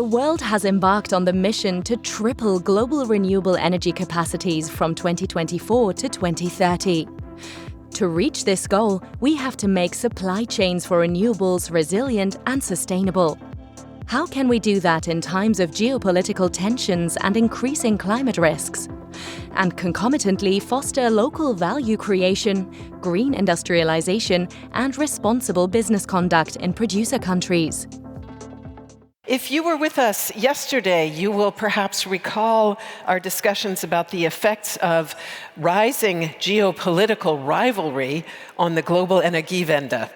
world has embarked on the mission to triple global renewable energy capacities from 2024 to 2030. To reach this goal, we have to make supply chains for renewables resilient and sustainable. How can we do that in times of geopolitical tensions and increasing climate risks? And concomitantly foster local value creation, green industrialization, and responsible business conduct in producer countries. If you were with us yesterday, you will perhaps recall our discussions about the effects of rising geopolitical rivalry on the global Energiewende.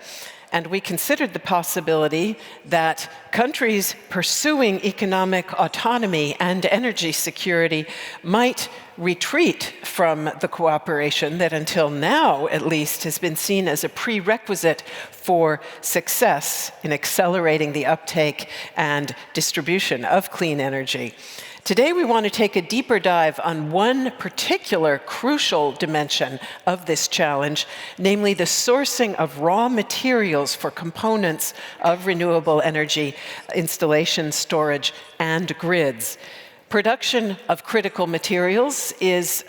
And we considered the possibility that countries pursuing economic autonomy and energy security might retreat from the cooperation that until now, at least, has been seen as a prerequisite for success in accelerating the uptake and distribution of clean energy. Today, we want to take a deeper dive on one particular crucial dimension of this challenge, namely the sourcing of raw materials for components of renewable energy installations, storage, and grids. Production of critical materials is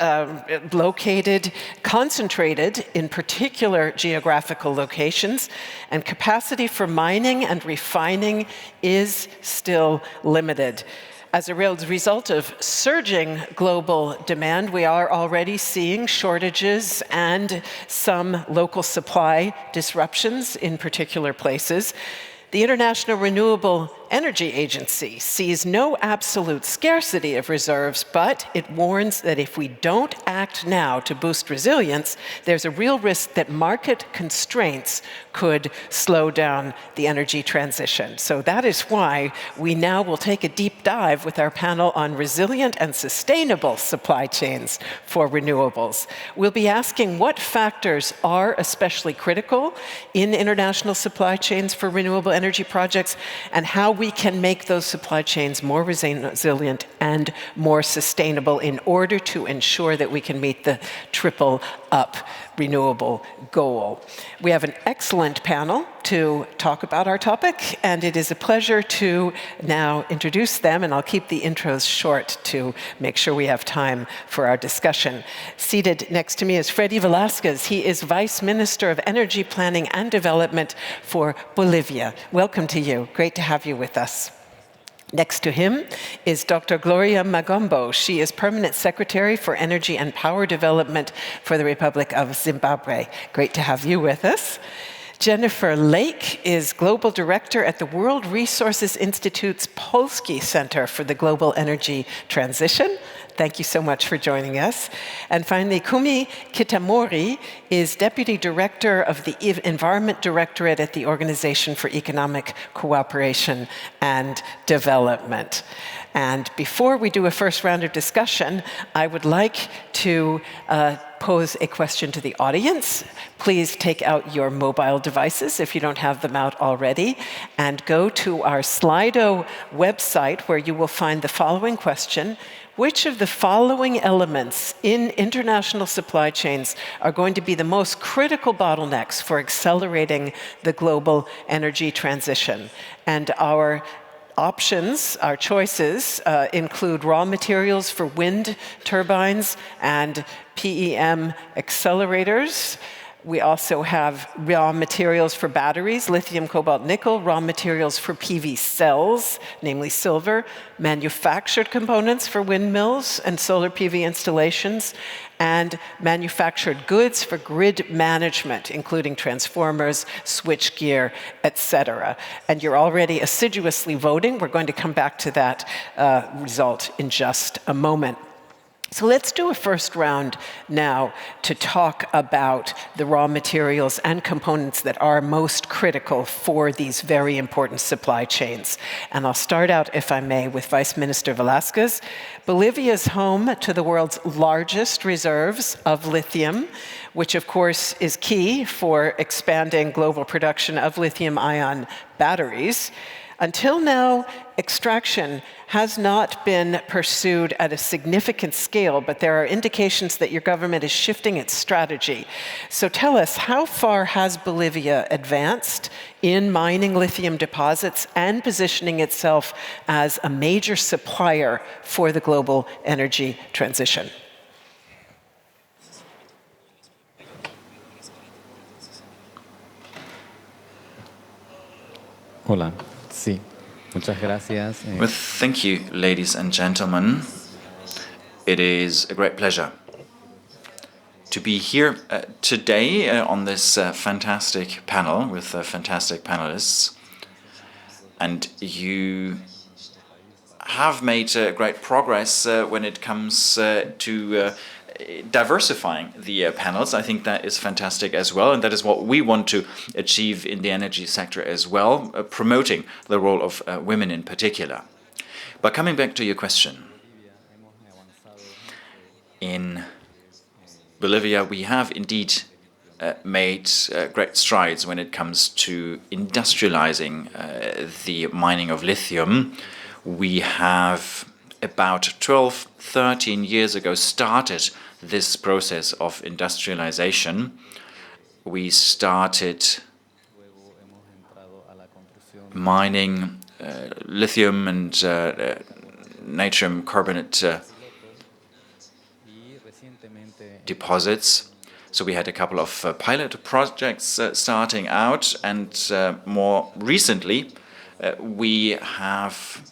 concentrated in particular geographical locations, and capacity for mining and refining is still limited. As a result of surging global demand, we are already seeing shortages and some local supply disruptions in particular places. The International Renewable Energy Agency sees no absolute scarcity of reserves, but it warns that if we don't act now to boost resilience, there's a real risk that market constraints could slow down the energy transition. So that is why we now will take a deep dive with our panel on resilient and sustainable supply chains for renewables. We'll be asking what factors are especially critical in international supply chains for renewable energy projects, and how we can make those supply chains more resilient and more sustainable in order to ensure that we can meet the triple up renewable goal. We have an excellent panel to talk about our topic, and it is a pleasure to now introduce them, and I'll keep the intros short to make sure we have time for our discussion. Seated next to me is Freddy Velásquez. He is Vice Minister of Energy Planning and Development for Bolivia. Welcome to you. Great to have you with us. Next to him is Dr. Gloria Magombo. She is Permanent Secretary for Energy and Power Development for the Republic of Zimbabwe. Great to have you with us. Jennifer Layke is Global Director at the World Resources Institute's Polski Center for the Global Energy Transition. Thank you so much for joining us. And finally, Kumi Kitamori is Deputy Director of the Environment Directorate at the Organization for Economic Cooperation and Development. And before we do a first round of discussion, I would like to pose a question to the audience. Please take out your mobile devices if you don't have them out already, and go to our Slido website where you will find the following question. Which of the following elements in international supply chains are going to be the most critical bottlenecks for accelerating the global energy transition? And our options, our choices, include raw materials for wind turbines and PEM accelerators. We also have raw materials for batteries, lithium, cobalt, nickel, raw materials for PV cells, namely silver, manufactured components for windmills and solar PV installations, and manufactured goods for grid management, including transformers, switchgear, etc. And you're already assiduously voting. We're going to come back to that result in just a moment. So let's do a first round now to talk about the raw materials and components that are most critical for these very important supply chains. And I'll start out, if I may, with Vice Minister Velásquez. Bolivia is home to the world's largest reserves of lithium, which of course is key for expanding global production of lithium-ion batteries. Until now, extraction has not been pursued at a significant scale, but there are indications that your government is shifting its strategy. So tell us, how far has Bolivia advanced in mining lithium deposits and positioning itself as a major supplier for the global energy transition? Hola, sí. Muchas gracias. Well, thank you, ladies and gentlemen. It is a great pleasure to be here today on this fantastic panel with fantastic panelists. And you have made great progress when it comes to diversifying the panels. I think that is fantastic as well, and that is what we want to achieve in the energy sector as well, promoting the role of women in particular. But coming back to your question, in Bolivia we have indeed made great strides when it comes to industrializing the mining of lithium. We have about 12, 13 years ago started this process of industrialization. We started mining lithium and natrium carbonate deposits. So we had a couple of pilot projects starting out, and more recently we have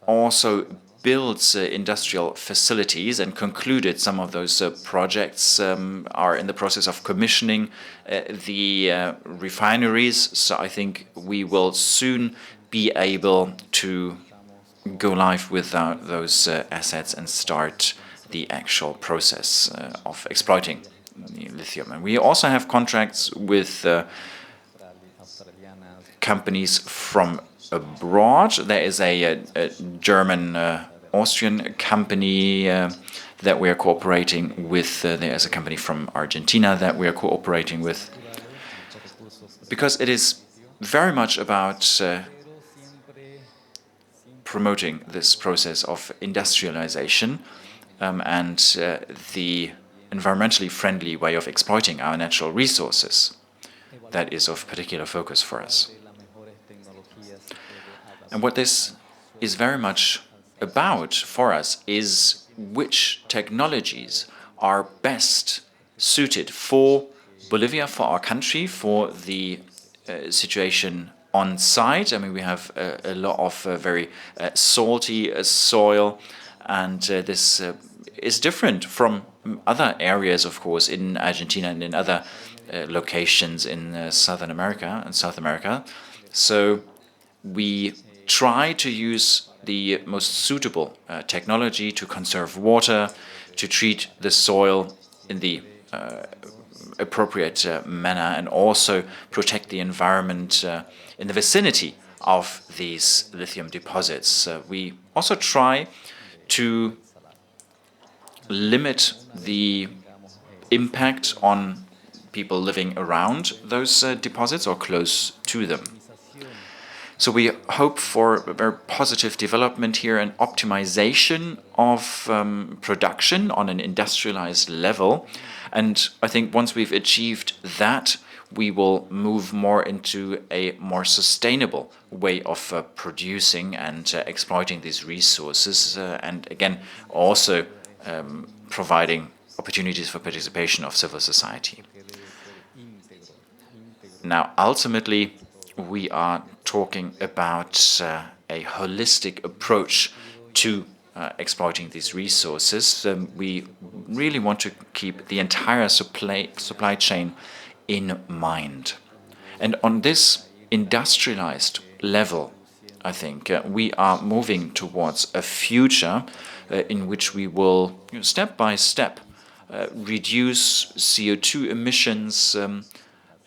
also built industrial facilities and concluded some of those projects, are in the process of commissioning the refineries. So I think we will soon be able to go live with those assets and start the actual process of exploiting the lithium. And we also have contracts with companies from abroad. There is a German Austrian company that we are cooperating with. There is a company from Argentina that we are cooperating with, because it is very much about promoting this process of industrialization and the environmentally friendly way of exploiting our natural resources. That is of particular focus for us. And what this is very much about for us is which technologies are best suited for Bolivia, for our country, for the situation on site. I mean, we have a lot of very salty soil, and this is different from other areas, of course, in Argentina and in other locations in South America. So we try to use the most suitable technology to conserve water, to treat the soil in the appropriate manner, and also protect the environment in the vicinity of these lithium deposits. We also try to limit the impact on people living around those deposits or close to them. So we hope for a very positive development here and optimization of production on an industrialized level. And I think once we've achieved that, we will move more into a more sustainable way of producing and exploiting these resources, and again, also providing opportunities for participation of civil society. Now, ultimately, we are talking about a holistic approach to exploiting these resources. We really want to keep the entire supply chain in mind. And on this industrialized level, I think we are moving towards a future in which we will, step by step, reduce CO2 emissions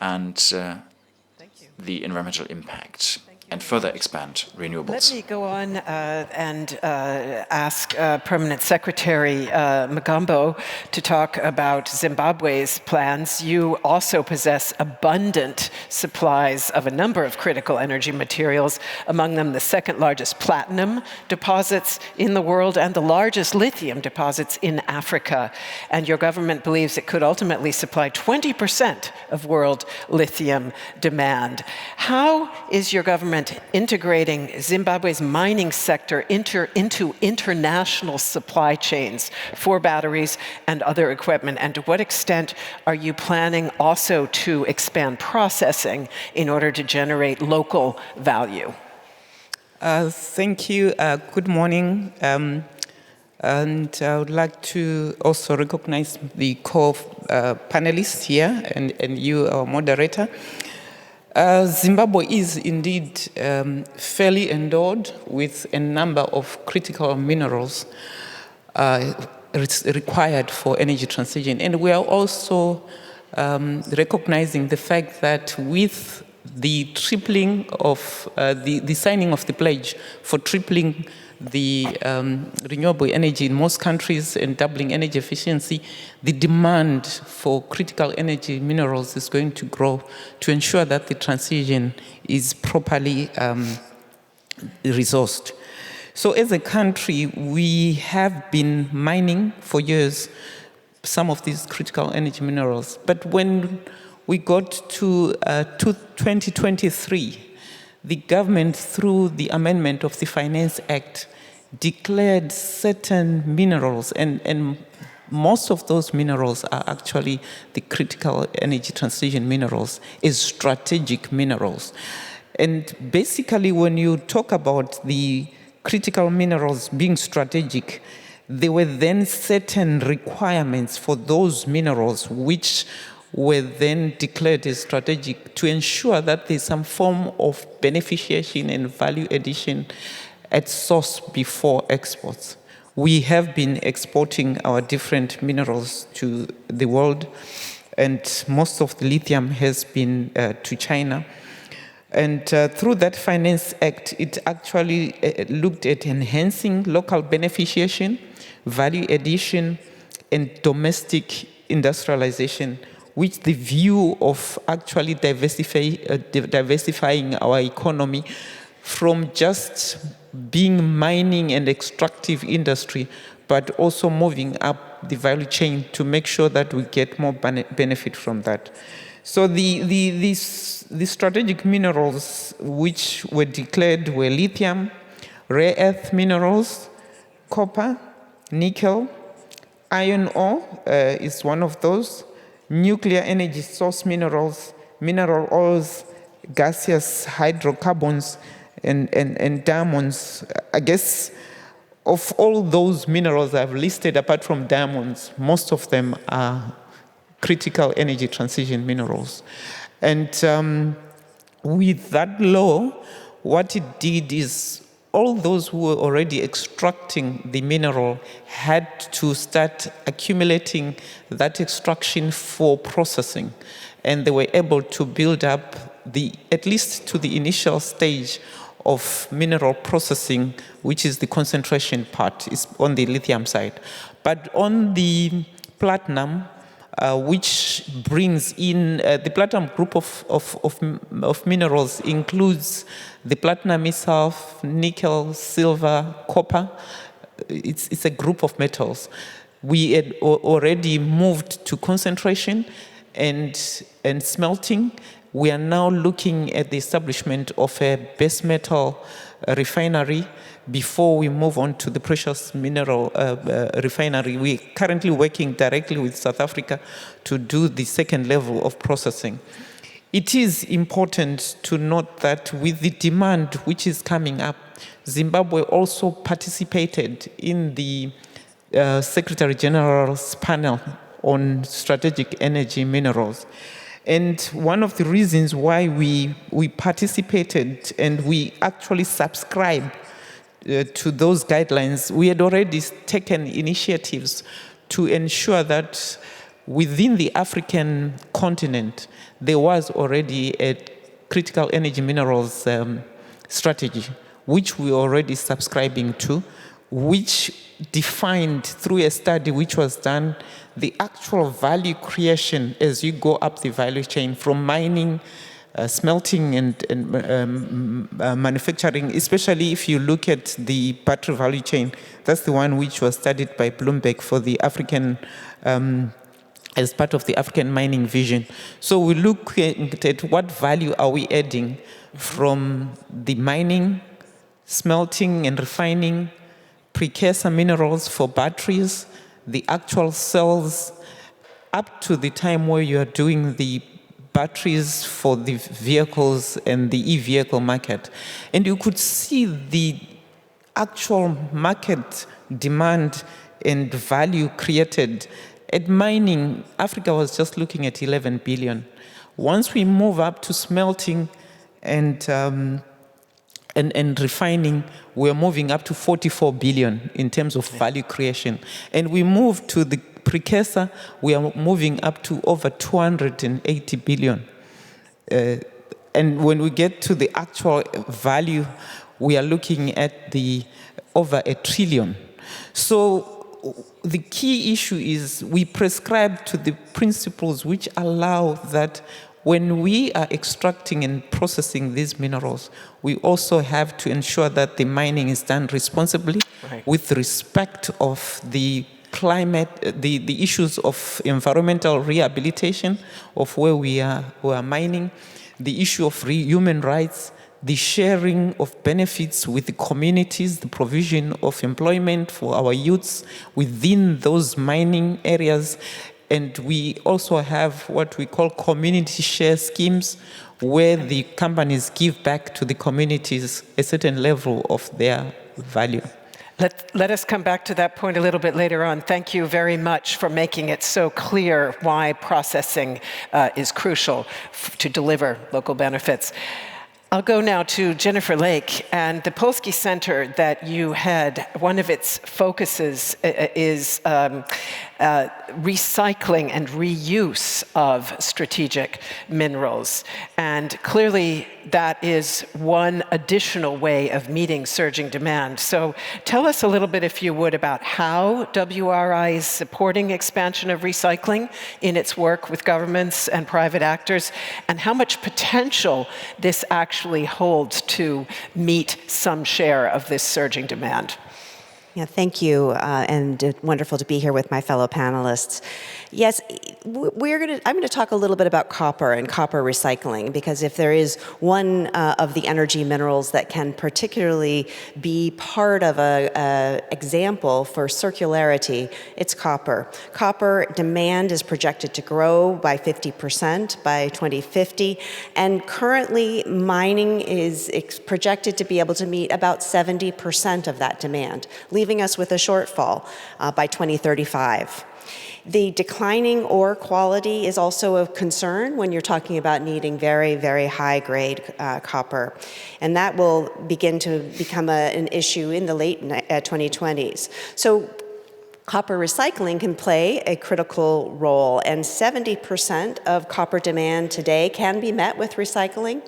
and the environmental impact. and further expand renewables. Let me go on and ask Permanent Secretary Magambo to talk about Zimbabwe's plans. You also possess abundant supplies of a number of critical energy materials, among them the second largest platinum deposits in the world and the largest lithium deposits in Africa. And your government believes it could ultimately supply 20% of world lithium demand. How is your government integrating Zimbabwe's mining sector into international supply chains for batteries and other equipment? And to what extent are you planning also to expand processing in order to generate local value? Thank you. Good morning. And I would like to also recognize the co-panelists here and you, our moderator. Zimbabwe is indeed fairly endowed with a number of critical minerals required for energy transition. And we are also recognizing the fact that with the tripling of the signing of the pledge for tripling the renewable energy in most countries and doubling energy efficiency, the demand for critical energy minerals is going to grow to ensure that the transition is properly resourced. So as a country, we have been mining for years some of these critical energy minerals. But when we got to 2023, the government, through the amendment of the Finance Act, declared certain minerals, and most of those minerals are actually the critical energy transition minerals, as strategic minerals. And basically, when you talk about the critical minerals being strategic, there were then certain requirements for those minerals which were then declared as strategic to ensure that there's some form of beneficiation and value addition at source before exports. We have been exporting our different minerals to the world, and most of the lithium has been to China. And through that Finance Act, it actually looked at enhancing local beneficiation, value addition, and domestic industrialization, with the view of actually diversifying our economy from just being mining and extractive industry, but also moving up the value chain to make sure that we get more benefit from that. So the strategic minerals which were declared were lithium, rare earth minerals, copper, nickel, iron ore is one of those, nuclear energy source minerals, mineral oils, gaseous hydrocarbons, and diamonds. I guess of all those minerals I've listed, apart from diamonds, most of them are critical energy transition minerals. And with that law, what it did is all those who were already extracting the mineral had to start accumulating that extraction for processing. And they were able to build up at least to the initial stage of mineral processing, which is the concentration part, is on the lithium side. But on the platinum, which brings in the platinum group of minerals includes the platinum itself, nickel, silver, copper. It's a group of metals. We had already moved to concentration and smelting. We are now looking at the establishment of a base metal refinery before we move on to the precious mineral refinery. We're currently working directly with South Africa to do the second level of processing. It is important to note that with the demand which is coming up, Zimbabwe also participated in the Secretary General's panel on strategic energy minerals. And one of the reasons why we participated and we actually subscribed to those guidelines, we had already taken initiatives to ensure that within the African continent, there was already a critical energy minerals strategy, which we're already subscribing to, which defined through a study which was done the actual value creation as you go up the value chain from mining, smelting and manufacturing, especially if you look at the battery value chain. That's the one which was studied by Bloomberg for the African, as part of the African mining vision. So we look at what value are we adding from the mining, smelting and refining, precursor minerals for batteries, the actual cells, up to the time where you are doing the batteries for the vehicles and the e-vehicle market. And you could see the actual market demand and value created. At mining, Africa was just looking at 11 billion. Once we move up to smelting and refining, we're moving up to 44 billion in terms of value creation. And we move to the precursor, we are moving up to over 280 billion. And when we get to the actual value, we are looking at the over 1 trillion. So the key issue is we prescribe to the principles which allow that when we are extracting and processing these minerals, we also have to ensure that the mining is done responsibly, with respect of the climate, the issues of environmental rehabilitation of where we are mining, the issue of human rights, the sharing of benefits with the communities, the provision of employment for our youths within those mining areas. And we also have what we call community share schemes, where the companies give back to the communities a certain level of their value. Let us come back to that point a little bit later on. Thank you very much for making it so clear why processing is crucial to deliver local benefits. I'll go now to Jennifer Layke, and the Polski Center that you had, one of its focuses is recycling and reuse of strategic minerals. And clearly that is one additional way of meeting surging demand. So tell us a little bit, if you would, about how WRI is supporting expansion of recycling in its work with governments and private actors, and how much potential this actually holds to meet some share of this surging demand. Yeah, thank you, and wonderful to be here with my fellow panelists. Yes, I'm going to talk a little bit about copper and copper recycling, because if there is one of the energy minerals that can particularly be part of an example for circularity, it's copper. Copper demand is projected to grow by 50% by 2050, and currently mining is projected to be able to meet about 70% of that demand, leaving us with a shortfall by 2035. The declining ore quality is also a concern when you're talking about needing very, very high-grade copper. And that will begin to become an issue in the late 2020s. So copper recycling can play a critical role, and 70% of copper demand today can be met with recycling.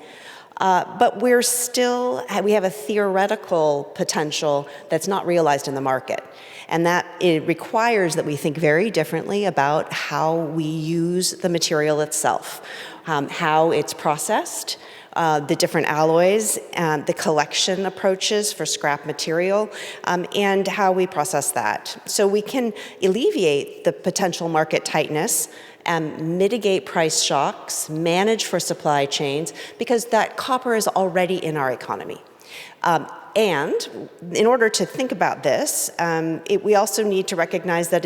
But we have a theoretical potential that's not realized in the market. And that it requires that we think very differently about how we use the material itself, how it's processed, the different alloys, the collection approaches for scrap material, and how we process that. So we can alleviate the potential market tightness and mitigate price shocks, manage for supply chains, because that copper is already in our economy. And in order to think about this, we also need to recognize that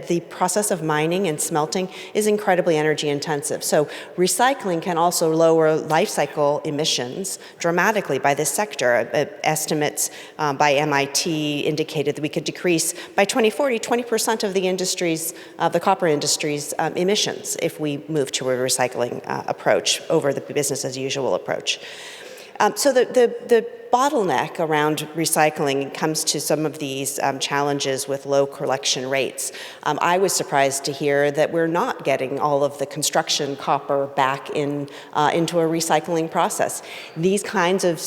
the process of mining and smelting is incredibly energy intensive. So recycling can also lower life cycle emissions dramatically by this sector. Estimates by MIT indicated that we could decrease by 2040 20% of the industry's, the copper industry's emissions if we move to a recycling approach over the business as usual approach. So the bottleneck around recycling comes to some of these challenges with low collection rates. I was surprised to hear that we're not getting all of the construction copper back into a recycling process. These kinds of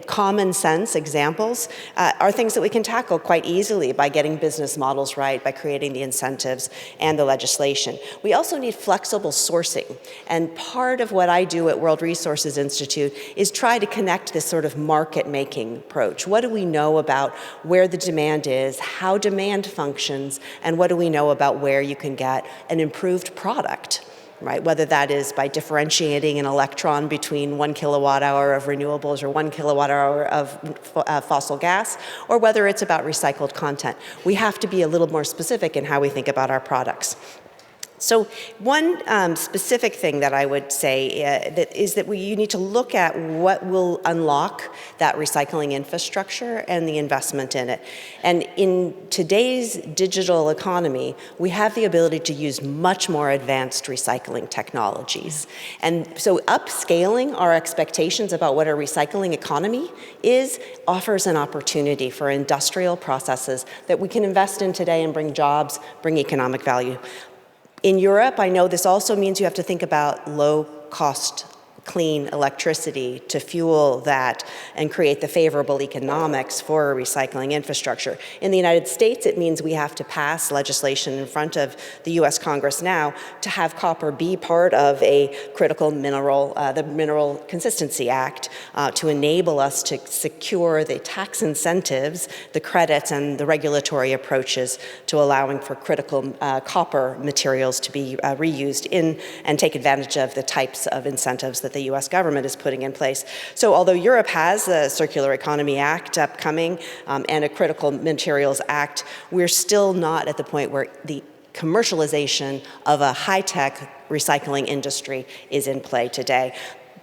common sense examples are things that we can tackle quite easily by getting business models right, by creating the incentives and the legislation. We also need flexible sourcing. And part of what I do at World Resources Institute is try to connect this sort of market-making approach. What do we know about where the demand is, how demand functions, and what do we know about where you can get an improved product? Right, whether that is by differentiating an electron between 1 kilowatt hour of renewables or 1 kilowatt hour of fossil gas, or whether it's about recycled content. We have to be a little more specific in how we think about our products. So one specific thing that I would say is that you need to look at what will unlock that recycling infrastructure and the investment in it. And in today's digital economy, we have the ability to use much more advanced recycling technologies. And so upscaling our expectations about what a recycling economy is offers an opportunity for industrial processes that we can invest in today and bring jobs, bring economic value. In Europe, I know this also means you have to think about low-cost, clean electricity to fuel that and create the favorable economics for a recycling infrastructure. In the United States, it means we have to pass legislation in front of the US Congress now to have copper be part of a critical mineral, the Mineral Consistency Act, to enable us to secure the tax incentives, the credits, and the regulatory approaches to allowing for critical copper materials to be reused in and take advantage of the types of incentives that the US government is putting in place. So although Europe has a Circular Economy Act upcoming and a Critical Materials Act, we're still not at the point where the commercialization of a high-tech recycling industry is in play today.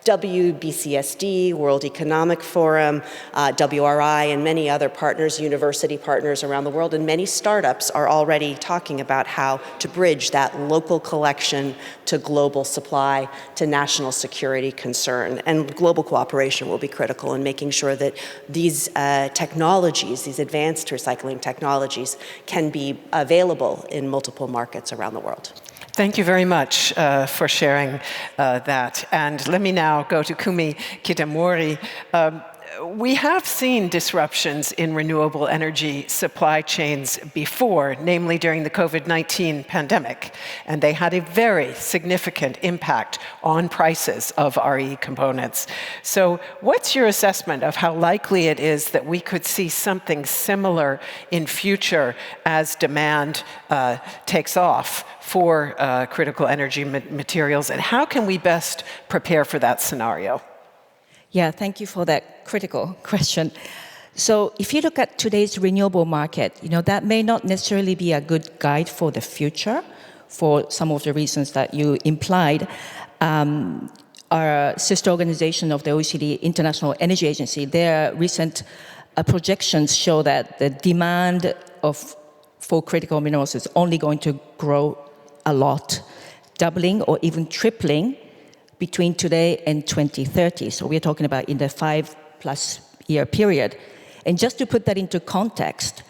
WBCSD, World Economic Forum, WRI, and many other partners, university partners around the world, and many startups are already talking about how to bridge that local collection to global supply, to national security concern. And global cooperation will be critical in making sure that these technologies, these advanced recycling technologies, can be available in multiple markets around the world. Thank you very much for sharing that. And let me now go to Kumi Kitamori. We have seen disruptions in renewable energy supply chains before, namely during the COVID-19 pandemic, and they had a very significant impact on prices of RE components. So what's your assessment of how likely it is that we could see something similar in future as demand takes off for critical energy materials, and how can we best prepare for that scenario? Yeah, thank you for that critical question. So if you look at today's renewable market, that may not necessarily be a good guide for the future for some of the reasons that you implied. Our sister organization of the OECD, International Energy Agency, their recent projections show that the demand for critical minerals is only going to grow a lot, doubling or even tripling between today and 2030. So we're talking about in the 5+ year period. And just to put that into context,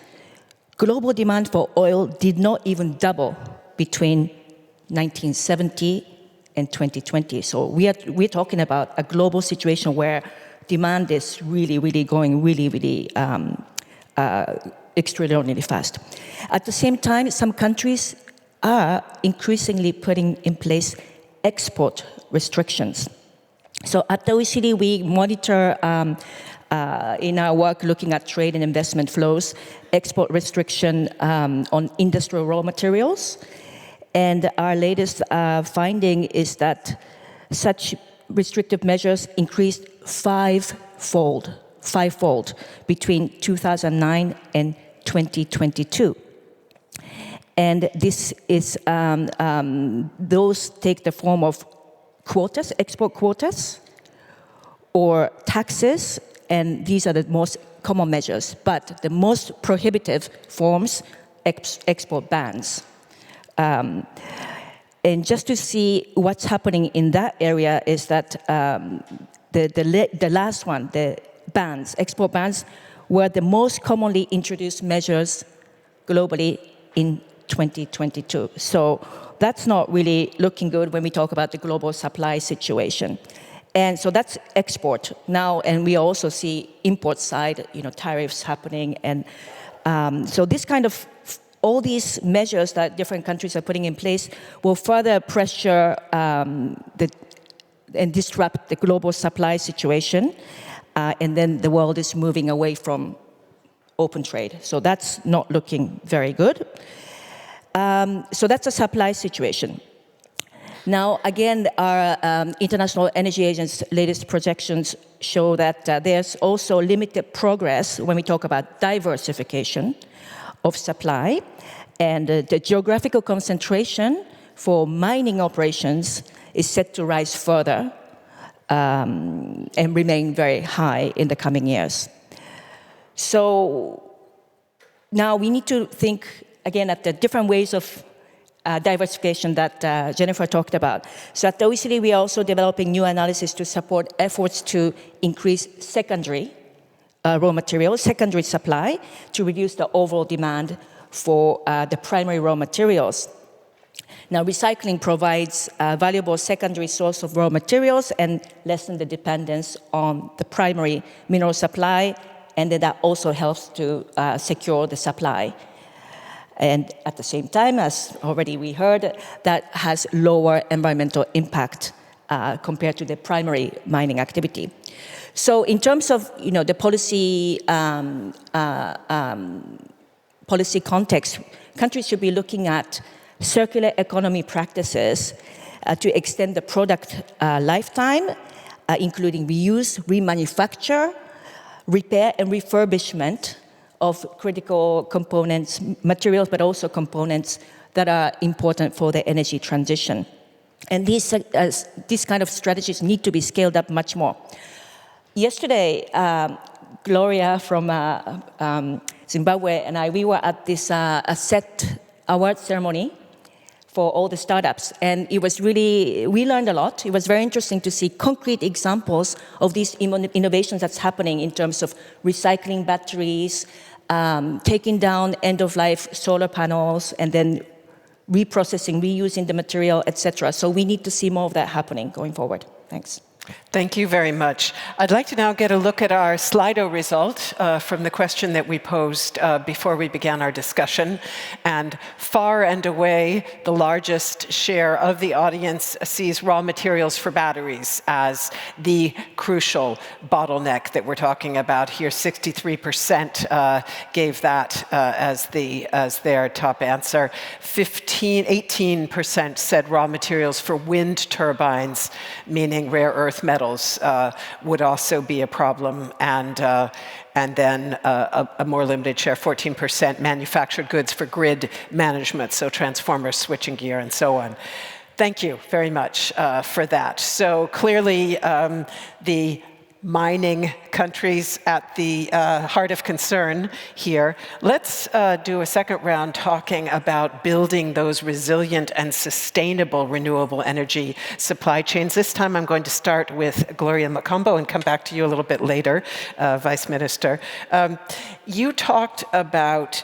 global demand for oil did not even double between 1970 and 2020. So we're talking about a global situation where demand is really going really extraordinarily fast. At the same time, some countries are increasingly putting in place export restrictions. So at the OECD, we monitor in our work looking at trade and investment flows, export restriction on industrial raw materials. And our latest finding is that such restrictive measures increased fivefold between 2009 and 2022. And this is, those take the form of quotas, export quotas, or taxes, and these are the most common measures. But the most prohibitive forms, export bans. And just to see what's happening in that area is that the last one, the bans, export bans, were the most commonly introduced measures globally in 2022. So that's not really looking good when we talk about the global supply situation. And so that's export now, and we also see import side, tariffs happening. And so this kind of, all these measures that different countries are putting in place will further pressure and disrupt the global supply situation. And then the world is moving away from open trade. So that's not looking very good. So that's a supply situation. Now, again, our International Energy Agency's latest projections show that there's also limited progress when we talk about diversification of supply, and the geographical concentration for mining operations is set to rise further and remain very high in the coming years. So now we need to think again at the different ways of diversification that Jennifer talked about. So at the OECD, we are also developing new analysis to support efforts to increase secondary raw materials, secondary supply, to reduce the overall demand for the primary raw materials. Now, recycling provides a valuable secondary source of raw materials and lessen the dependence on the primary mineral supply, and then that also helps to secure the supply. And at the same time, as already we heard, that has lower environmental impact compared to the primary mining activity. So in terms of the policy policy context, countries should be looking at circular economy practices to extend the product lifetime, including reuse, remanufacture, repair, and refurbishment of critical components, materials, but also components that are important for the energy transition. And these kind of strategies need to be scaled up much more. Yesterday, Gloria from Zimbabwe and we were at this ASET award ceremony for all the startups. And it was really, we learned a lot. It was very interesting to see concrete examples of these innovations that's happening in terms of recycling batteries, taking down end-of-life solar panels, and then reprocessing, reusing the material, etc. So we need to see more of that happening going forward. Thanks. Thank you very much. I'd like to now get a look at our Slido result from the question that we posed before we began our discussion. And far and away, the largest share of the audience sees raw materials for batteries as the crucial bottleneck that we're talking about here. 63% gave that as their top answer. 18% said raw materials for wind turbines, meaning rare earth metals, would also be a problem, and then a more limited share, 14%, manufactured goods for grid management, so transformers, switching gear, and so on. Thank you very much for that. So clearly, the mining countries at the heart of concern here. Let's do a second round talking about building those resilient and sustainable renewable energy supply chains. This time I'm going to start with Gloria Makombo and come back to you a little bit later, Vice Minister. You talked about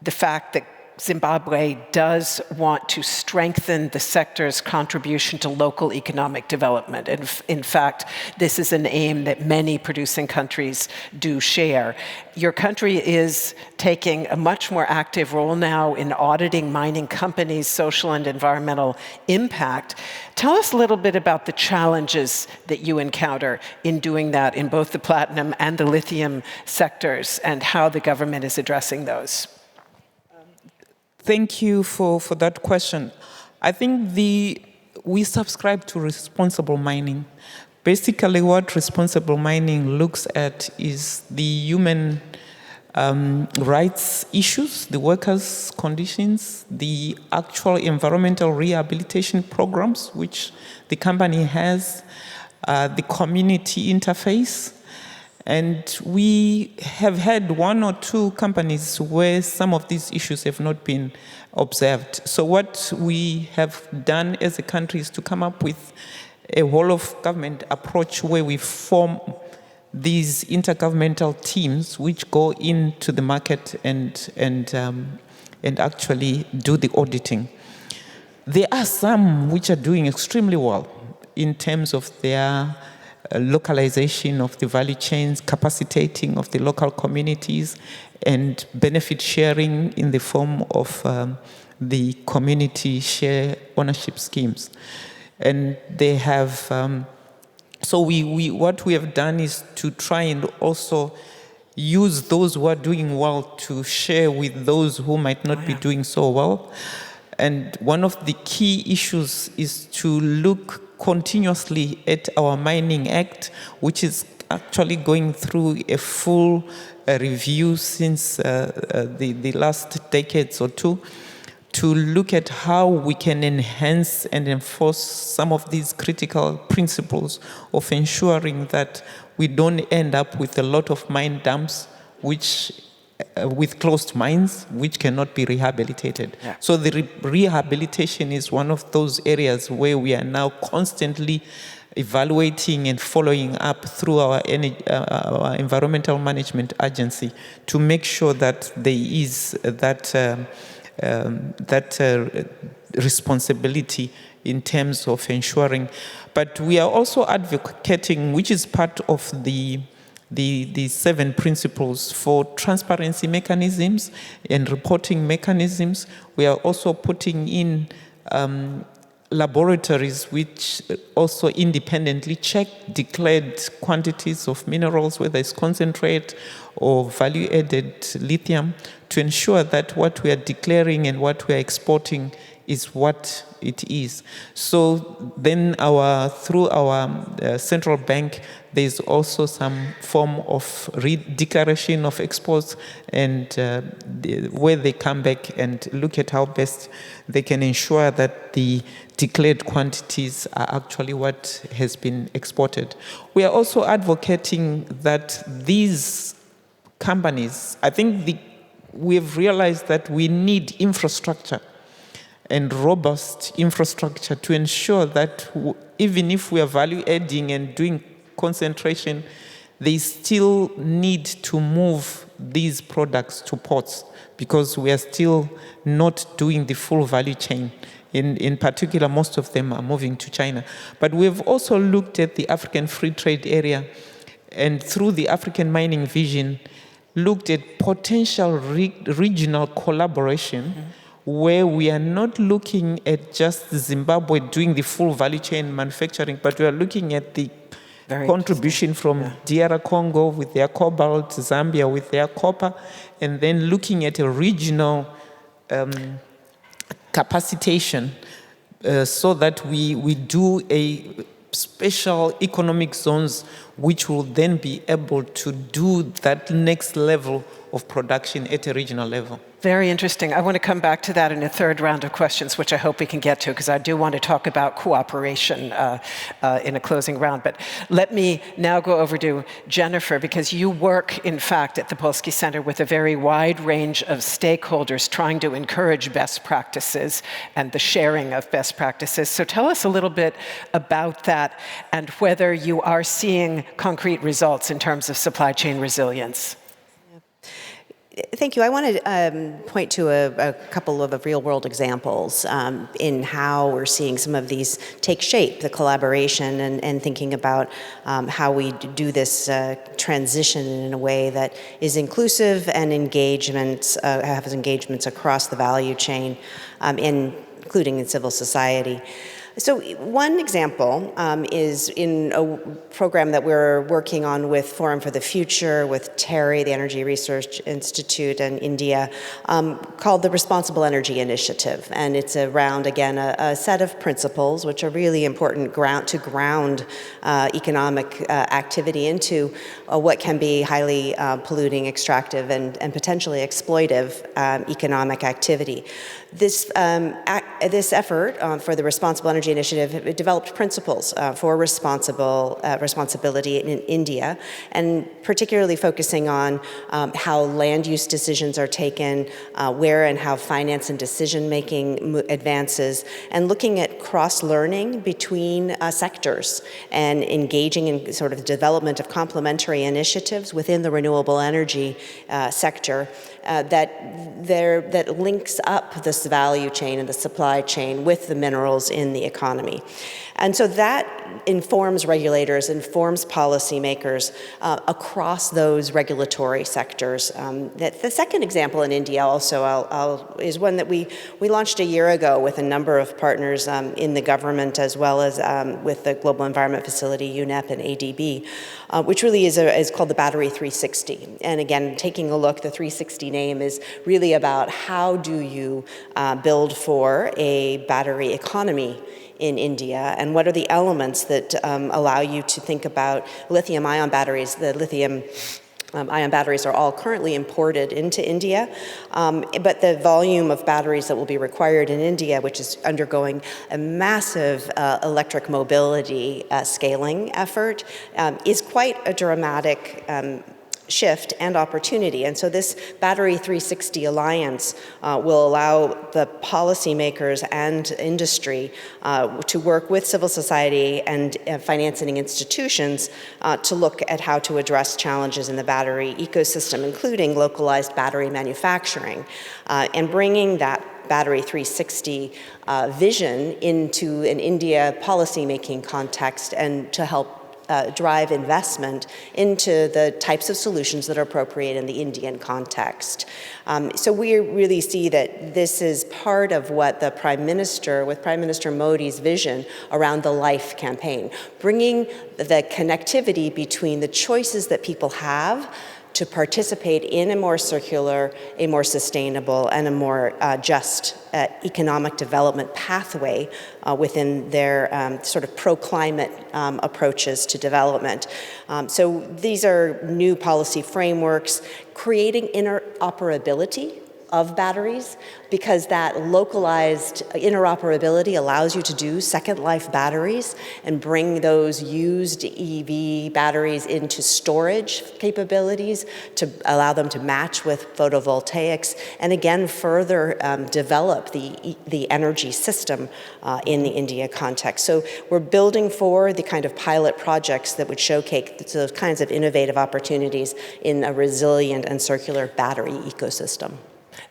the fact that Zimbabwe does want to strengthen the sector's contribution to local economic development. And in fact, this is an aim that many producing countries do share. Your country is taking a much more active role now in auditing mining companies' social and environmental impact. Tell us a little bit about the challenges that you encounter in doing that in both the platinum and the lithium sectors, and how the government is addressing those. Thank you for that question. I think we subscribe to responsible mining. Basically, what responsible mining looks at is the human rights issues, the workers' conditions, the actual environmental rehabilitation programs, which the company has, the community interface. And we have had one or two companies where some of these issues have not been observed. So what we have done as a country is to come up with a whole of government approach where we form these intergovernmental teams which go into the market and actually do the auditing. There are some which are doing extremely well in terms of their localization of the value chains, capacitating of the local communities, and benefit sharing in the form of the community share ownership schemes. And they have, so what we have done is to try and also use those who are doing well to share with those who might not be doing so well. And one of the key issues is to look continuously at our Mining Act, which is actually going through a full review since the last decades or two, to look at how we can enhance and enforce some of these critical principles of ensuring that we don't end up with a lot of mine dumps which with closed mines which cannot be rehabilitated. Yeah. So the rehabilitation is one of those areas where we are now constantly evaluating and following up through our environmental management agency to make sure that there is that responsibility in terms of ensuring. But we are also advocating, which is part of the 7 principles, for transparency mechanisms and reporting mechanisms. We are also putting in laboratories which also independently check declared quantities of minerals, whether it's concentrate or value-added lithium, to ensure that what we are declaring and what we are exporting is what it is. So then through our central bank, there's also some form of declaration of exports, and where they come back and look at how best they can ensure that the declared quantities are actually what has been exported. We are also advocating that these companies, I think we've realized that we need infrastructure and robust infrastructure to ensure that even if we are value adding and doing concentration, they still need to move these products to ports, because we are still not doing the full value chain. In particular, most of them are moving to China. But we've also looked at the African Free Trade Area, and through the African Mining Vision, looked at potential regional collaboration, where we are not looking at just Zimbabwe doing the full value chain manufacturing, but we are looking at the contribution from DR Congo with their cobalt, Zambia with their copper, and then looking at a regional capacitation so that we do a special economic zones which will then be able to do that next level of production at a regional level. Very interesting. I want to come back to that in a third round of questions, which I hope we can get to, because I do want to talk about cooperation in a closing round. But let me now go over to Jennifer, because you work, in fact, at the Polski Center with a very wide range of stakeholders trying to encourage best practices and the sharing of best practices. So tell us a little bit about that and whether you are seeing concrete results in terms of supply chain resilience. Thank you. I want to point to a couple of real-world examples in how we're seeing some of these take shape, the collaboration, and thinking about how we do this transition in a way that is inclusive and has engagements across the value chain, including in civil society. So one example is in a program that we're working on with Forum for the Future, with TERI, the Energy Research Institute, and India, called the Responsible Energy Initiative. And it's around, again, a set of principles which are really important to ground economic activity into what can be highly polluting, extractive, and potentially exploitive economic activity. This effort for the Responsible Energy Energy Initiative developed principles for responsibility in India, and particularly focusing on how land use decisions are taken, where and how finance and decision-making advances, and looking at cross-learning between sectors and engaging in sort of the development of complementary initiatives within the renewable energy sector that links up this value chain and the supply chain with the minerals in the economy. And so that informs regulators, informs policymakers across those regulatory sectors. The second example in India also is one that we launched a year ago with a number of partners in the government, as well as with the Global Environment Facility, UNEP and ADB, which really is called the Battery 360. And again, taking a look, the 360 name is really about how do you build for a battery economy in India, and what are the elements that allow you to think about lithium-ion batteries. The lithium-ion batteries are all currently imported into India, but the volume of batteries that will be required in India, which is undergoing a massive electric mobility scaling effort, is quite a dramatic shift and opportunity. And so this Battery 360 Alliance will allow the policymakers and industry to work with civil society and financing institutions to look at how to address challenges in the battery ecosystem, including localized battery manufacturing, and bringing that Battery 360 vision into an India policymaking context, and to help drive investment into the types of solutions that are appropriate in the Indian context. So we really see that this is part of what the Prime Minister, with Prime Minister Modi's vision around the LIFE campaign, bringing the connectivity between the choices that people have to participate in a more circular, a more sustainable, and a more just economic development pathway within their sort of pro-climate approaches to development. So these are new policy frameworks, creating interoperability of batteries, because that localized interoperability allows you to do second life batteries and bring those used EV batteries into storage capabilities to allow them to match with photovoltaics, and again further develop the energy system in the India context. So we're building for the kind of pilot projects that would showcase those kinds of innovative opportunities in a resilient and circular battery ecosystem.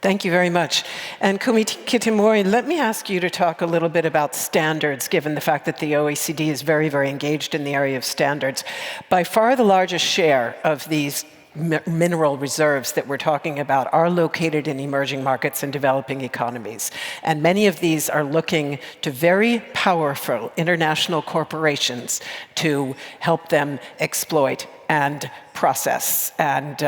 Thank you very much. And Kumi Kitamori, let me ask you to talk a little bit about standards, given the fact that the OECD is very, very engaged in the area of standards. By far the largest share of these mineral reserves that we're talking about are located in emerging markets and developing economies. And many of these are looking to very powerful international corporations to help them exploit and process. And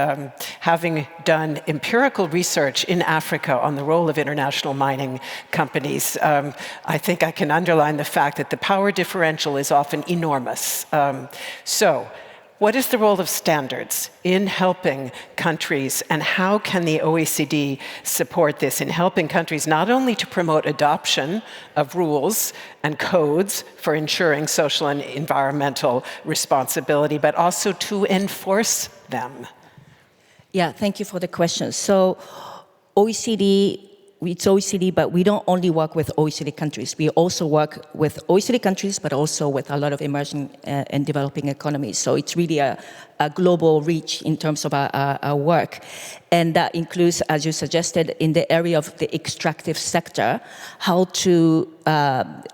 having done empirical research in Africa on the role of international mining companies, I think I can underline the fact that the power differential is often enormous. So what is the role of standards in helping countries, and how can the OECD support this in helping countries not only to promote adoption of rules and codes for ensuring social and environmental responsibility, but also to enforce them? Yeah, thank you for the question. So it's OECD, but we don't only work with OECD countries. We also work with OECD countries, but also with a lot of emerging and developing economies. So it's really a global reach in terms of our work. And that includes, as you suggested, in the area of the extractive sector, how to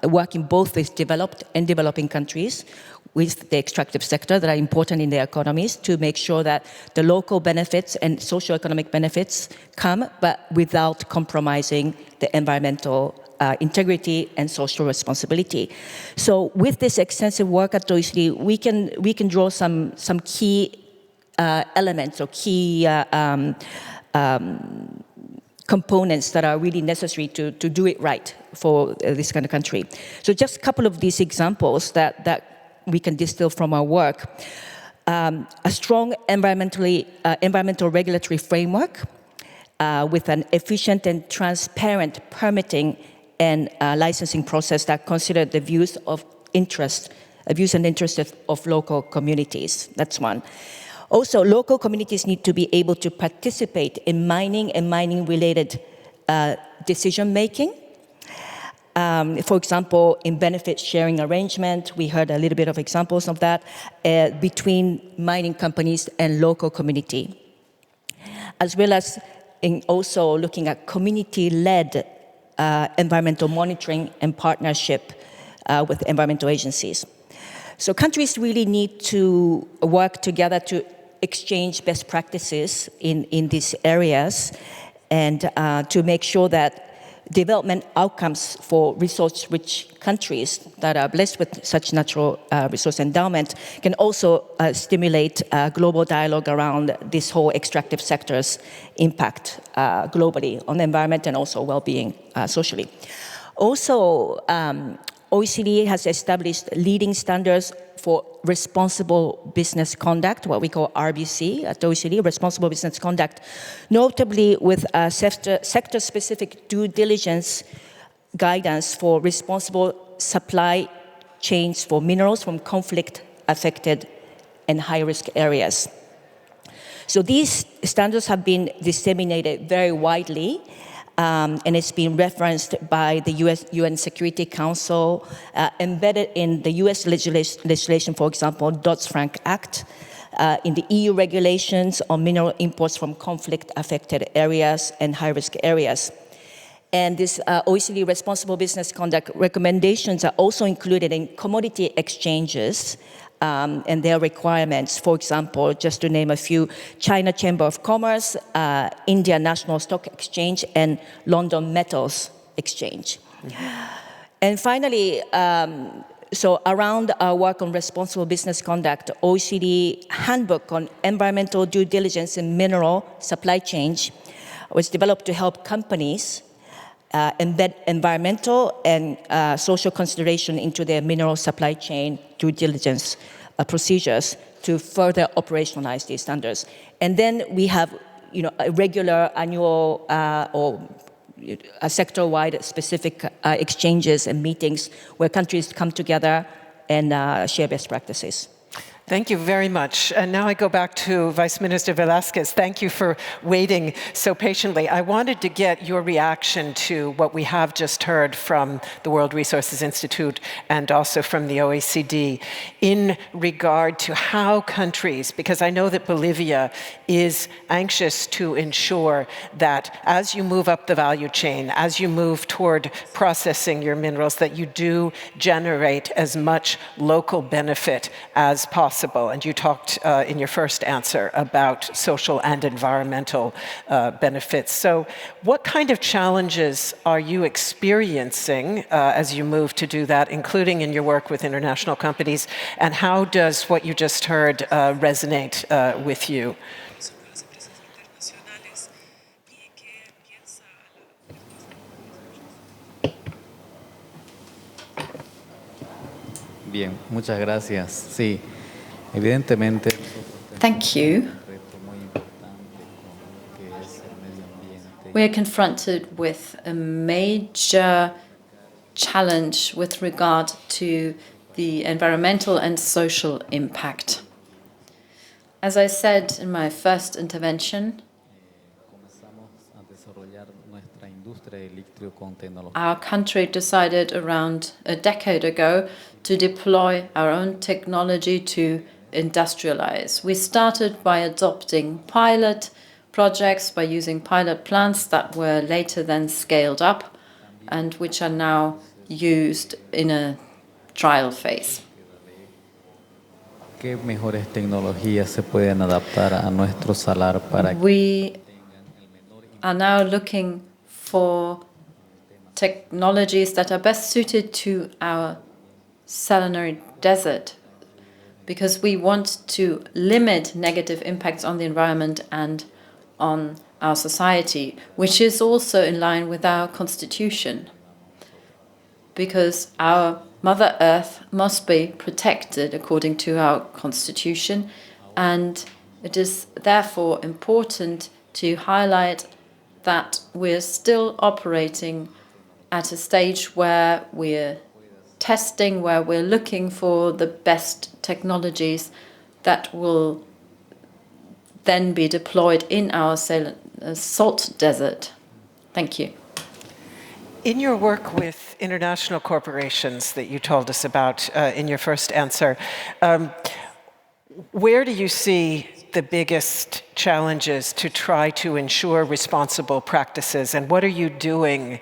work in both with developed and developing countries with the extractive sector that are important in their economies to make sure that the local benefits and socioeconomic benefits come, but without compromising the environmental integrity and social responsibility. So with this extensive work at OECD, we can draw some key elements or key components that are really necessary to do it right for this kind of country. So just a couple of these examples that we can distill from our work. A strong environmental regulatory framework with an efficient and transparent permitting and licensing process that consider the views and interests of local communities. That's one. Also, local communities need to be able to participate in mining and mining-related decision-making. For example, in benefit sharing arrangement, we heard a little bit of examples of that, between mining companies and local community. As well as in also looking at community-led environmental monitoring and partnership with environmental agencies. So countries really need to work together to exchange best practices in these areas and to make sure that development outcomes for resource-rich countries that are blessed with such natural resource endowment can also stimulate global dialogue around this whole extractive sector's impact globally on the environment and also well-being socially. Also, OECD has established leading standards for responsible business conduct, what we call RBC at OECD, responsible business conduct, notably with sector-specific due diligence guidance for responsible supply chains for minerals from conflict-affected and high-risk areas. So these standards have been disseminated very widely, and it's been referenced by the UN Security Council, embedded in the US legislation, for example, Dodd-Frank Act, in the EU regulations on mineral imports from conflict-affected areas and high-risk areas. And this OECD responsible business conduct recommendations are also included in commodity exchanges and their requirements. For example, just to name a few, China Chamber of Commerce, India National Stock Exchange, and London Metals Exchange. And finally, so around our work on responsible business conduct, OECD Handbook on Environmental Due Diligence in Mineral Supply Chains was developed to help companies embed environmental and social consideration into their mineral supply chain due diligence procedures to further operationalize these standards. And then we have, a regular annual or a sector-wide specific exchanges and meetings where countries come together and share best practices. Thank you very much. And now I go back to Vice Minister Velásquez. Thank you for waiting so patiently. I wanted to get your reaction to what we have just heard from the World Resources Institute and also from the OECD in regard to how countries, because I know that Bolivia is anxious to ensure that as you move up the value chain, as you move toward processing your minerals, that you do generate as much local benefit as possible. And you talked in your first answer about social and environmental benefits. So what kind of challenges are you experiencing as you move to do that, including in your work with international companies? And how does what you just heard resonate with you? Bien, muchas gracias. Sí. Evidentemente, thank you. We are confronted with a major challenge with regard to the environmental and social impact. As I said in my first intervention, our country decided around a decade ago to deploy our own technology to industrialize. We started by adopting pilot projects, by using pilot plants that were later then scaled up and which are now used in a trial phase. ¿Qué mejores tecnologías se pueden adaptar a nuestro salar para que we are now looking for technologies that are best suited to our salinary desert, because we want to limit negative impacts on the environment and on our society, which is also in line with our constitution, because our Mother Earth must be protected according to our constitution, and it is therefore important to highlight that we're still operating at a stage where we're testing, where we're looking for the best technologies that will then be deployed in our salt desert. Thank you. In your work with international corporations that you told us about in your first answer, where do you see the biggest challenges to try to ensure responsible practices, and what are you doing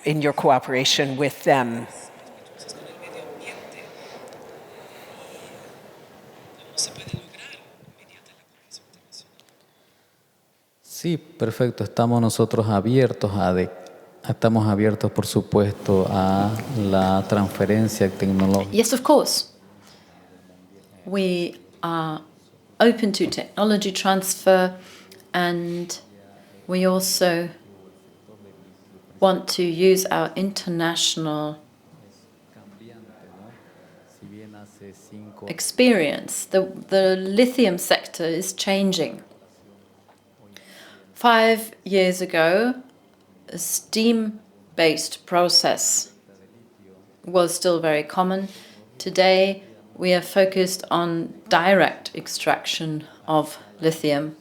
in your cooperation with them? Sí, perfecto. Estamos nosotros abiertos estamos abiertos, por supuesto, a la transferencia tecnológica. Yes, of course. We are open to technology transfer, and we also want to use our international experience. The lithium sector is changing. 5 years ago, a steam-based process was still very common. Today, we are focused on direct extraction of lithium.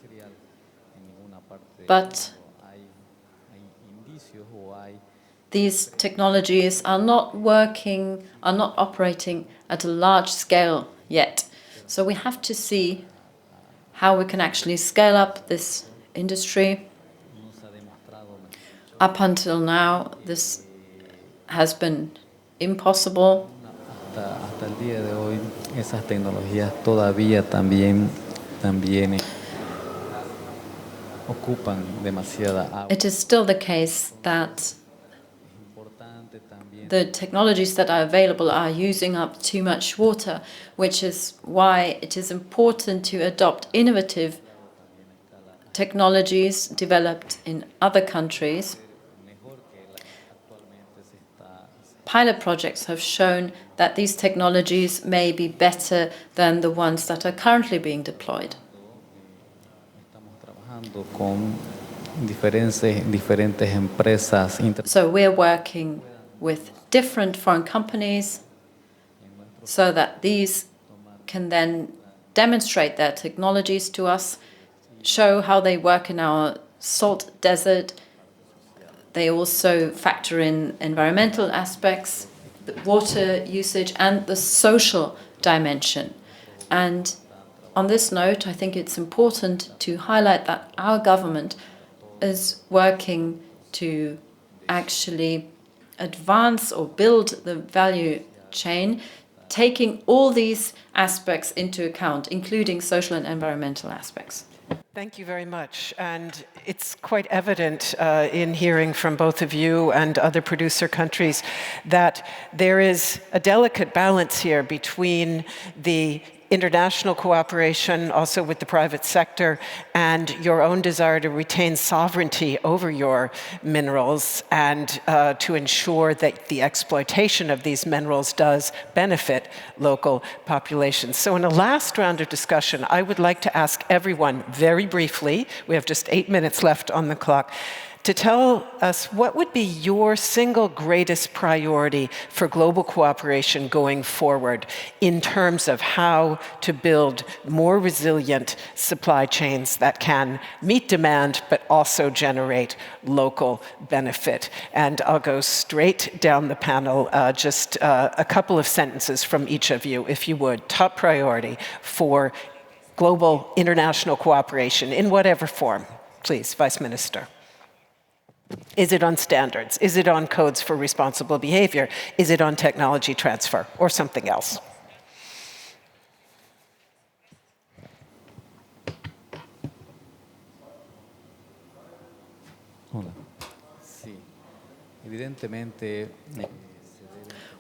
But these technologies are not operating at a large scale yet. So we have to see how we can actually scale up this industry. Up until now, this has been impossible. Hasta el día de hoy, esas tecnologías todavía también ocupan demasiada agua. It is still the case that the technologies that are available are using up too much water, which is why it is important to adopt innovative technologies developed in other countries. Pilot projects have shown that these technologies may be better than the ones that are currently being deployed. So we're working with different foreign companies so that these can then demonstrate their technologies to us, show how they work in our salt desert. They also factor in environmental aspects, the water usage, and the social dimension. And on this note, I think it's important to highlight that our government is working to actually advance or build the value chain, taking all these aspects into account, including social and environmental aspects. Thank you very much. And it's quite evident in hearing from both of you and other producer countries that there is a delicate balance here between the international cooperation, also with the private sector, and your own desire to retain sovereignty over your minerals and to ensure that the exploitation of these minerals does benefit local populations. So in a last round of discussion, I would like to ask everyone very briefly, we have just 8 minutes left on the clock, to tell us what would be your single greatest priority for global cooperation going forward in terms of how to build more resilient supply chains that can meet demand but also generate local benefit. And I'll go straight down the panel, just a couple of sentences from each of you, if you would. Top priority for global international cooperation in whatever form. Please, Vice Minister. Is it on standards? Is it on codes for responsible behavior? Is it on technology transfer or something else?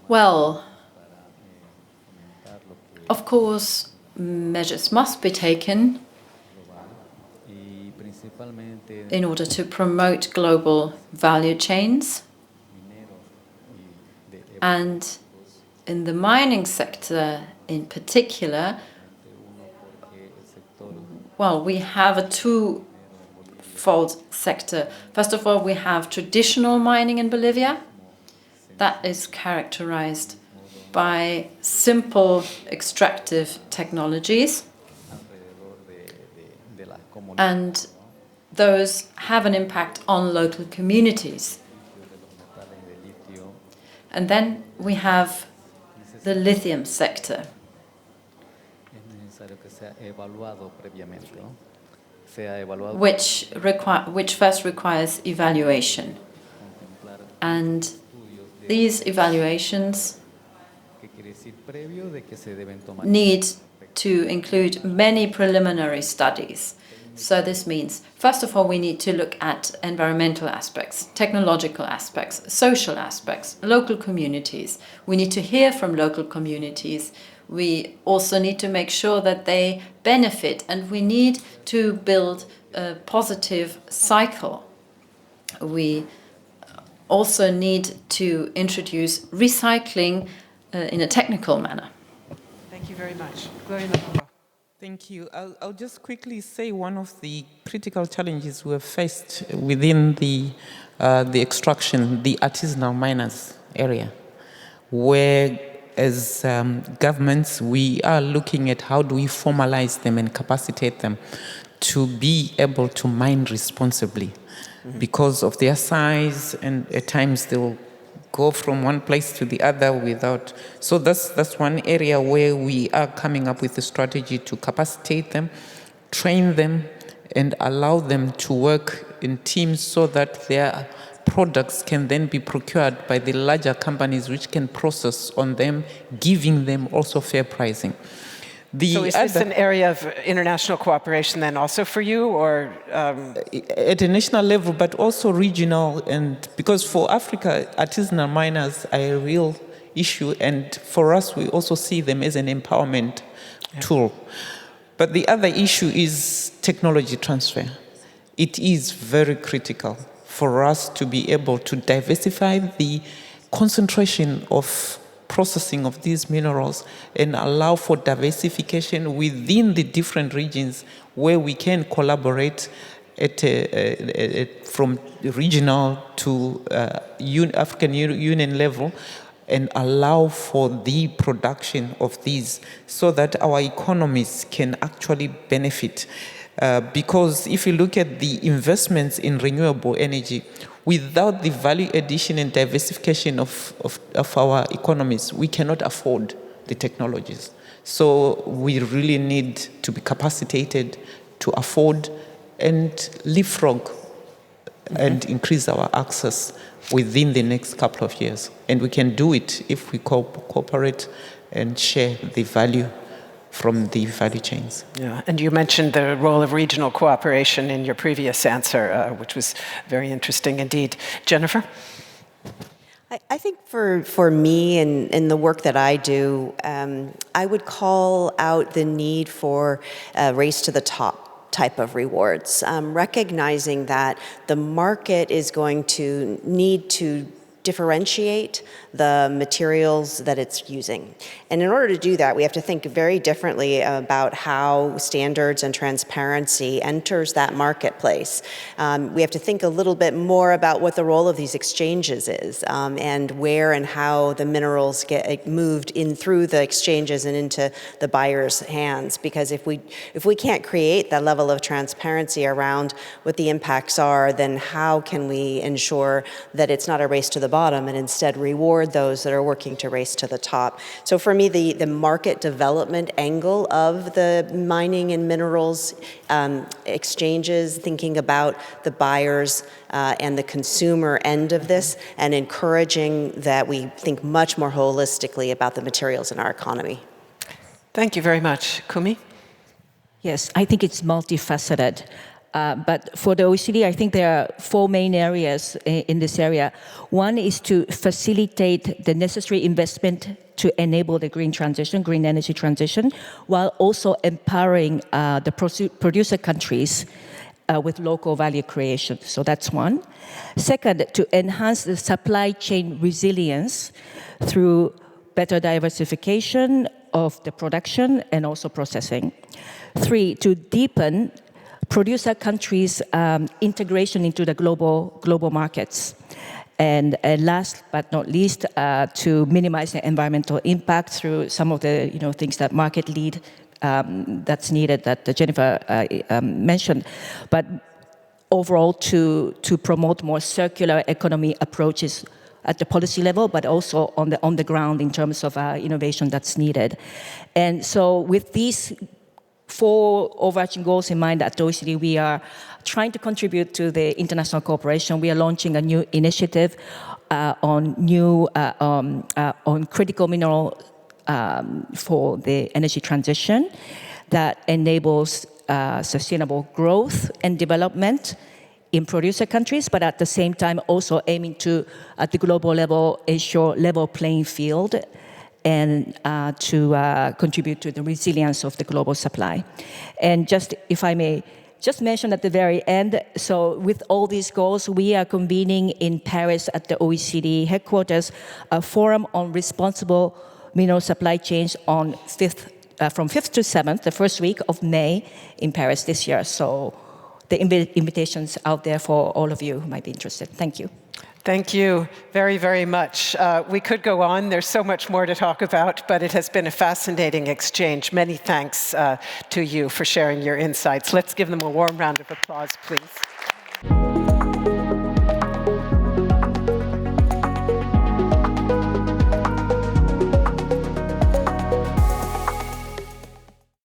Well, of course, measures must be taken in order to promote global value chains. And in the mining sector in particular, well, we have a two-fold twofold sector. First of all, we have traditional mining in Bolivia. That is characterized by simple extractive technologies. And those have an impact on local communities. And then we have the lithium sector, which first requires evaluation. And these evaluations need to include many preliminary studies. So this means, first of all, we need to look at environmental aspects, technological aspects, social aspects, local communities. We need to hear from local communities. We also need to make sure that they benefit, and we need to build a positive cycle. We also need to introduce recycling in a technical manner. Thank you very much. Gloria. Thank you. I'll just quickly say one of the critical challenges we have faced within the extraction, the artisanal miners area, where as governments we are looking at how do we formalize them and capacitate them to be able to mine responsibly, because of their size, and at times they'll go from one place to the other without. So that's one area where we are coming up with a strategy to capacitate them, train them, and allow them to work in teams so that their products can then be procured by the larger companies which can process on them, giving them also fair pricing. So is this an area of international cooperation then also for you, or? At a national level, but also regional, and because for Africa, artisanal miners are a real issue, and for us, we also see them as an empowerment tool. But the other issue is technology transfer. It is very critical for us to be able to diversify the concentration of processing of these minerals and allow for diversification within the different regions where we can collaborate at from regional to African Union level, and allow for the production of these so that our economies can actually benefit. Because if you look at the investments in renewable energy, without the value addition and diversification of our economies, we cannot afford the technologies. So we really need to be capacitated to afford and leapfrog and increase our access within the next couple of years. And we can do it if we cooperate and share the value from the value chains. Yeah, and you mentioned the role of regional cooperation in your previous answer, which was very interesting indeed. Jennifer? I think for me and the work that I do, I would call out the need for a race to the top type of rewards, recognizing that the market is going to need to differentiate the materials that it's using. And in order to do that, we have to think very differently about how standards and transparency enters that marketplace. We have to think a little bit more about what the role of these exchanges is, and where and how the minerals get moved in through the exchanges and into the buyer's hands. Because if we can't create that level of transparency around what the impacts are, then how can we ensure that it's not a race to the bottom and instead reward those that are working to race to the top? So for me, the market development angle of the mining and minerals exchanges, thinking about the buyers and the consumer end of this, and encouraging that we think much more holistically about the materials in our economy. Thank you very much. Kumi? Yes, I think it's multifaceted. But for the OECD, I think there are four main areas in this area. One is to facilitate the necessary investment to enable the green transition, green energy transition, while also empowering the producer countries with local value creation. So that's one. Second, to enhance the supply chain resilience through better diversification of the production and also processing. Three, to deepen producer countries' integration into the global markets. And last but not least, to minimize the environmental impact through some of the things that market lead that's needed that Jennifer mentioned. But overall, to promote more circular economy approaches at the policy level, but also on the ground in terms of innovation that's needed. And so with these 4 overarching goals in mind at OECD, we are trying to contribute to the international cooperation. We are launching a new initiative on critical mineral for the energy transition that enables sustainable growth and development in producer countries, but at the same time also aiming to, at the global level, ensure level playing field and to contribute to the resilience of the global supply. And just, if I may, just mention at the very end, so with all these goals, we are convening in Paris at the OECD headquarters a forum on responsible mineral supply chains on from 5th to 7th, the first week of May in Paris this year. So the invitation's out there for all of you who might be interested. Thank you. Thank you very, very much. We could go on. There's so much more to talk about, but it has been a fascinating exchange. Many thanks to you for sharing your insights. Let's give them a warm round of applause, please.